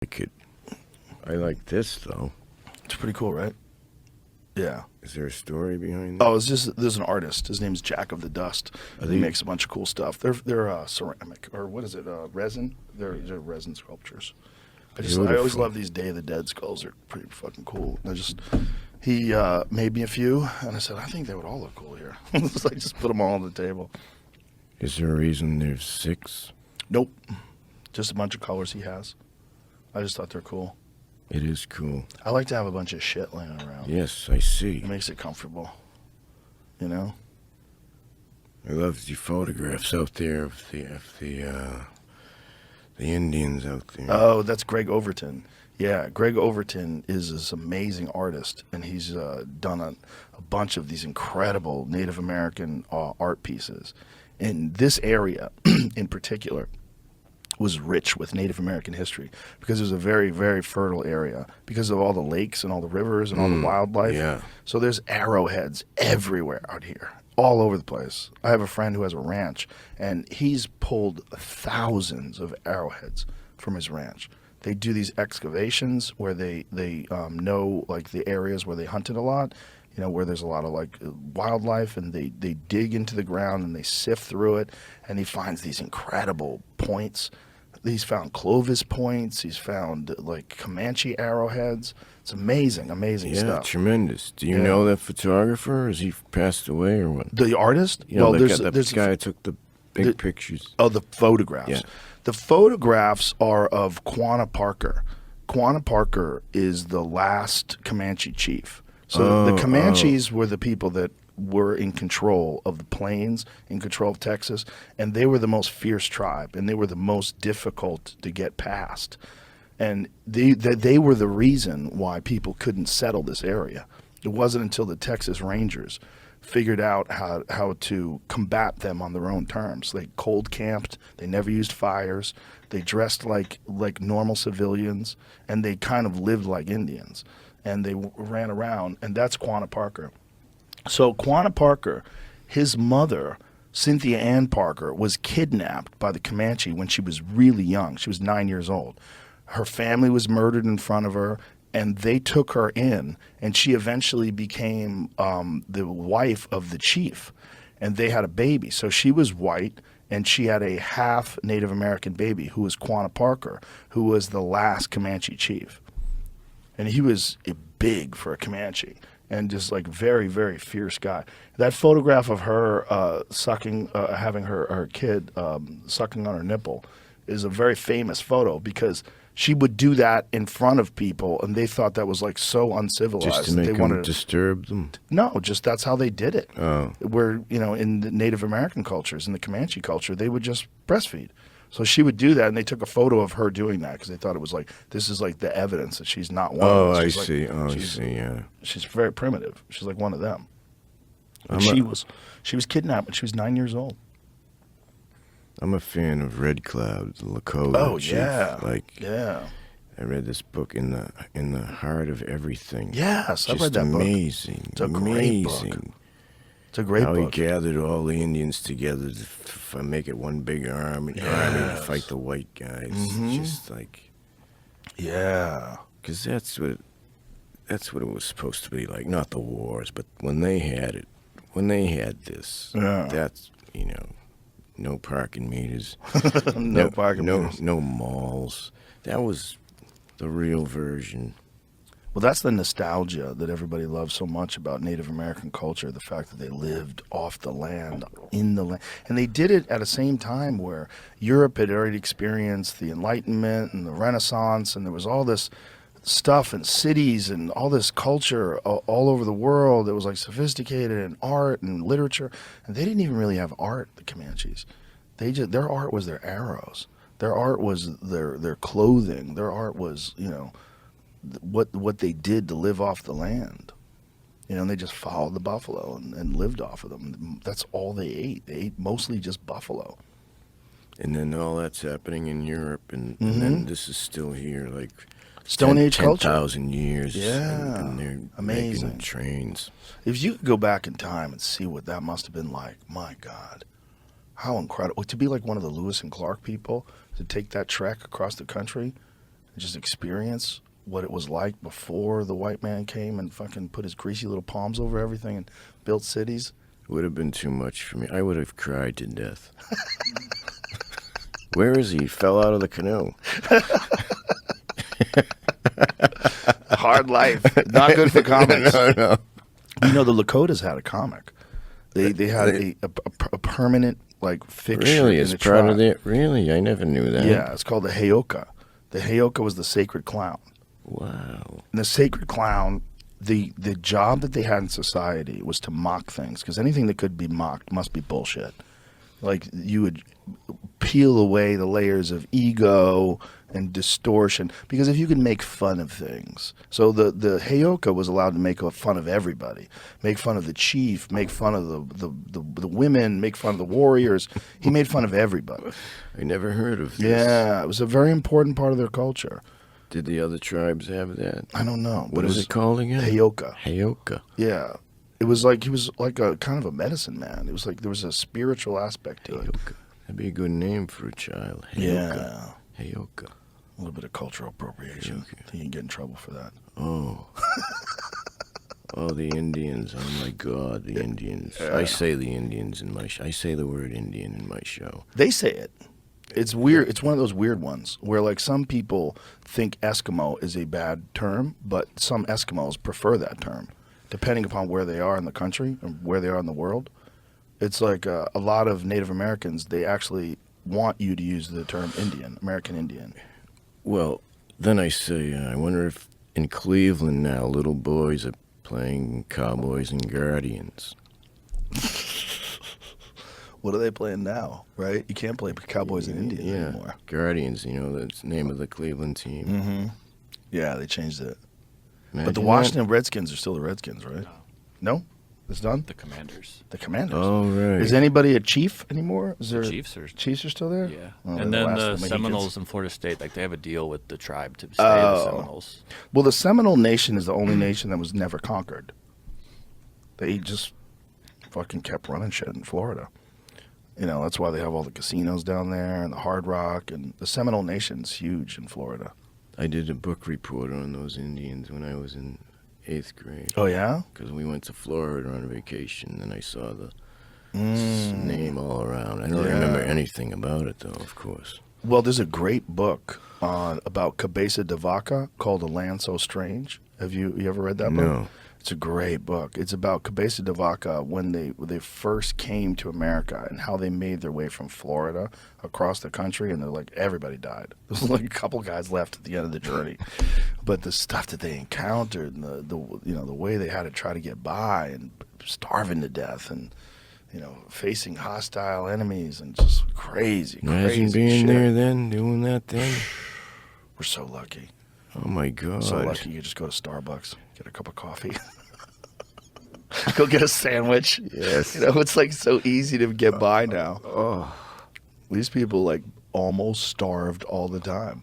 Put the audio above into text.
I like this though. It's pretty cool, right? Yeah. Is there a story behind that? Oh, it's just there's an artist. His name's Jack of the Dust. He makes a bunch of cool stuff. They're ceramic or what is it? Resin. They're resin sculptures. I always love these Day of the Dead skulls. They're pretty fucking cool. He made me a few, and I said I think they would all look cool here. So I just put them all on the table. Is there a reason there's 6? Nope. Just a bunch of colors he has. I just thought they're cool. It is cool. I like to have a bunch of shit laying around. Yes, I see. It makes it comfortable. You know? I love the photographs out there of the Indians out there. Oh, that's Greg Overton. Yeah, Greg Overton is this amazing artist, and he's done a bunch of these incredible Native American art pieces. And this area, in particular, was rich with Native American history because it was a very, very fertile area because of all the lakes and all the rivers and all the wildlife. Yeah. So there's arrowheads everywhere out here, all over the place. I have a friend who has a ranch, and he's pulled thousands of arrowheads from his ranch. They do these excavations where they know like the areas where they hunted a lot, you know, where there's a lot of like wildlife, and they dig into the ground and they sift through it, and he finds these incredible points. He's found Clovis points. He's found like Comanche arrowheads. It's amazing, amazing stuff. Yeah, tremendous. Do you know that photographer? Has he passed away or what? The artist? You know, there's this guy who took the big pictures. Oh, the photographs. Yeah. The photographs are of Quanah Parker. Quanah Parker is the last Comanche chief. So the Comanches were the people that were in control of the plains, in control of Texas, and they were the most fierce tribe, and they were the most difficult to get past. And they were the reason why people couldn't settle this area. It wasn't until the Texas Rangers figured out how to combat them on their own terms. They cold camped, they never used fires, they dressed like normal civilians, and they kind of lived like Indians. And they ran around, and that's Quanah Parker. So Quanah Parker, his mother, Cynthia Ann Parker, was kidnapped by the Comanche when she was really young. She was 9 years old. Her family was murdered in front of her, and they took her in, and she eventually became the wife of the chief, and they had a baby. So she was white, and she had a half Native American baby who was Quanah Parker, who was the last Comanche chief. And he was big for a Comanche and just like very, very fierce guy. That photograph of her having her kid sucking on her nipple is a very famous photo because she would do that in front of people, and they thought that was like so uncivilized. Just to make them disturb them? No, just that's how they did it. Oh. Where, you know, in the Native American cultures, in the Comanche culture, they would just breastfeed. So she would do that, and they took a photo of her doing that because they thought it was like, this is like the evidence that she's not one of us. I see. I see, yeah. She's very primitive. She's like one of them. She was kidnapped when she was 9 years old. I'm a fan of Red Cloud, the Lakota chief. Yeah. I read this book in the heart of everything. Yes, I read that amazing. book. It's a great book. It's a great book. How he gathered all the Indians together to make it one big army to fight the white guys. Just like, yeah, because that's what it was supposed to be like. Not the wars, but when they had this, that's, you know, no parking meters, no malls. That was the real version. Well, that's the nostalgia that everybody loves so much about Native American culture, the fact that they lived off the land, in the land. And they did it at a same time where Europe had already experienced the Enlightenment and the Renaissance, and there was all this stuff and cities and all this culture all over the world that was like sophisticated, and art and literature. And they didn't even really have art, the Comanches. Their art was their arrows. Their art was their clothing. Their art was, you know, what they did to live off the land. You know, and they just followed the buffalo and lived off of them. That's all they ate. They ate mostly just buffalo. And then all that's happening in Europe, and then this is still here, like Stone Age culture. 10,000 years. Yeah, and they're amazing. making trains. If you could go back in time and see what that must have been like, my God, how incredible. To be like one of the Lewis and Clark people, to take that trek across the country, just experience what it was like before the white man came and fucking put his greasy little palms over everything and built cities. Would have been too much for me. I would have cried to death. Where is he? He fell out of the canoe. Hard life. Not good for comics. No. You know, the Lakotas had a comic. They had a permanent, like, fixture Really? in It's the part tribe. of it? Really? I never knew that. Yeah, it's called the Heyoka. The Heyoka was the sacred clown. Wow. And the sacred clown, the job that they had in society was to mock things, because anything that could be mocked must be bullshit. Like, you would peel away the layers of ego and distortion, because if you can make fun of things. So the Heyoka was allowed to make fun of everybody. Make fun of the chief, make fun of the women, make fun of the warriors. He made fun of everybody. I never heard of this. Yeah, it was a very important part of their culture. Did the other tribes have that? I don't know. What is it called again? Heyoka. Heyoka. Yeah. It was like, he was like a kind of a medicine man. It was like there was a spiritual aspect to it. Heyoka. That'd be a good name for a child. Heyoka. Yeah. Heyoka. A little bit of cultural appropriation. Heyoka. You can get in trouble for that. Oh. Oh, the Indians. Oh, my God, the Indians. I say the Indians in my show. I say the word Indian in my show. They say it. It's weird. It's one of those weird ones where, like, some people think Eskimo is a bad term, but some Eskimos prefer that term, depending upon where they are in the country and where they are in the world. It's like a lot of Native Americans, they actually want you to use the term Indian, American Indian. Well, then I say, I wonder if in Cleveland now little boys are playing Cowboys and Guardians. What are they playing now, right? You can't play Cowboys and Indians anymore. Guardians, you know, that's the name of the Cleveland team. Mm-hmm. Yeah, they changed it. Imagine But the that. Washington Redskins are still the Redskins, right? No? It's done? The Commanders. The Commanders. Oh, right. Is anybody a chief anymore? Is there Chiefs are. Chiefs are still there? Yeah. Oh, they're And then last the of Mohicans. Seminoles in Florida State, like they have a deal with the tribe to stay the Seminoles. Well, the Seminole Nation is the only nation that was never conquered. They just fucking kept running shit in Florida. You know, that's why they have all the casinos down there and the Hard Rock. And the Seminole Nation's huge in Florida. I did a book report on those Indians when I was in 8th grade. Oh, yeah? Because we went to Florida on vacation, and I saw the name all around. I don't remember anything about it, though, of course. Well, there's a great book about Cabeza de Vaca called A Land So Strange. Have you ever read that book? No. It's a great book. It's about Cabeza de Vaca when they first came to America and how they made their way from Florida across the country, and they're like, everybody died. There was like a couple guys left at the end of the journey, but the stuff that they encountered and the way they had to try to get by and starving to death and facing hostile enemies and just crazy Imagine being shit. there then, doing that then. We're so lucky. Oh, my God. So lucky you just go to Starbucks, get a cup of coffee, go get a sandwich. Yes. It's like so easy to get by now. Oh. These people like almost starved all the time.